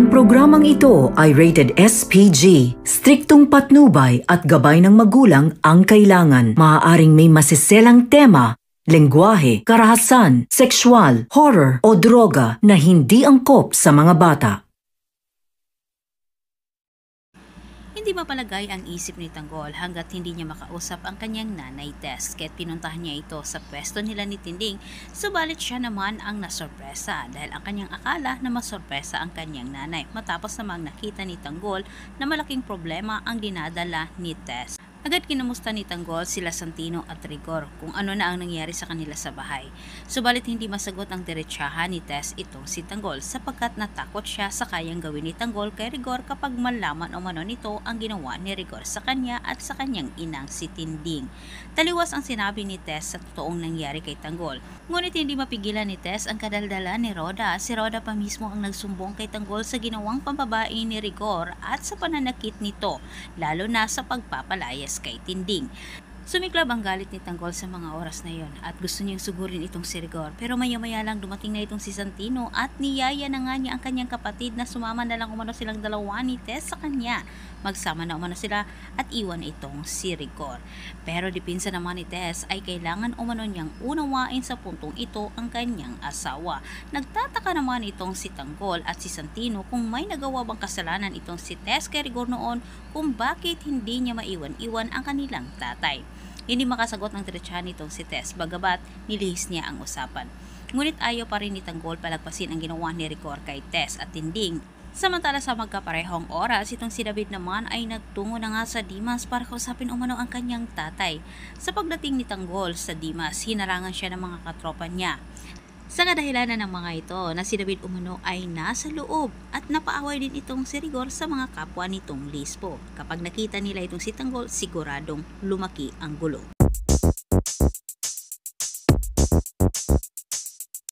Ang programang ito ay rated SPG. Striktong patnubay at gabay ng magulang ang kailangan. Maaaring may masiselang tema, lengguwahe, karahasan, sexual, horror o droga na hindi angkop sa mga bata. Hindi mapalagay ang isip ni Tanggol hanggat hindi niya makausap ang kanyang nanay Tess, kaya't pinuntahan niya ito sa pwesto nila ni Tinding. Subalit siya naman ang nasorpresa dahil ang kanyang akala na masorpresa ang kanyang nanay matapos namang nakita ni Tanggol na malaking problema ang dinadala ni Tess. Agad kinamusta ni Tanggol sila Santino at Rigor kung ano na ang nangyari sa kanila sa bahay. Subalit hindi masagot ang diretsahan ni Tess itong si Tanggol sapagkat natakot siya sa kayang gawin ni Tanggol kay Rigor kapag malaman o mano nito ang ginawa ni Rigor sa kanya at sa kanyang inang si Tinding. Taliwas ang sinabi ni Tess sa totoong nangyari kay Tanggol. Ngunit hindi mapigilan ni Tess ang kadaldalan ni Roda. Si Roda pa mismo ang nagsumbong kay Tanggol sa ginawang pambabae ni Rigor at sa pananakit nito, lalo na sa pagpapalayas kay Tinding. Sumiklab ang galit ni Tanggol sa mga oras na yon at gusto niyang sugurin itong si Rigor, pero maya-maya lang dumating na itong si Santino at niyaya na nga niya ang kanyang kapatid na sumama na lang umano silang dalawa ni Tess sa kanya. Magsama na umano sila at iwan itong si Rigor. Pero dipinsa naman ni Tess ay kailangan umano niyang unawain sa puntong ito ang kanyang asawa. Nagtataka naman itong si Tanggol at si Santino kung may nagawa bang kasalanan itong si Tess kay Rigor noon kung bakit hindi niya maiwan-iwan ang kanilang tatay. Hindi makasagot ng diretsahan nitong si Tess bagabat nilihis niya ang usapan. Ngunit ayaw pa rin ni Tanggol palagpasin ang ginawa ni Rigor kay Tess at Tinding. Samantala sa magkaparehong oras, itong si David naman ay nagtungo na nga sa Dimas para kausapin umano ang kanyang tatay. Sa pagdating ni Tanggol sa Dimas, hinarangan siya ng mga katropa niya. Sa kadahilanan ng mga ito na si David umano ay nasa loob at napaaway din itong si Rigor sa mga kapwa nitong Lispo. Kapag nakita nila itong si Tanggol, siguradong lumaki ang gulo.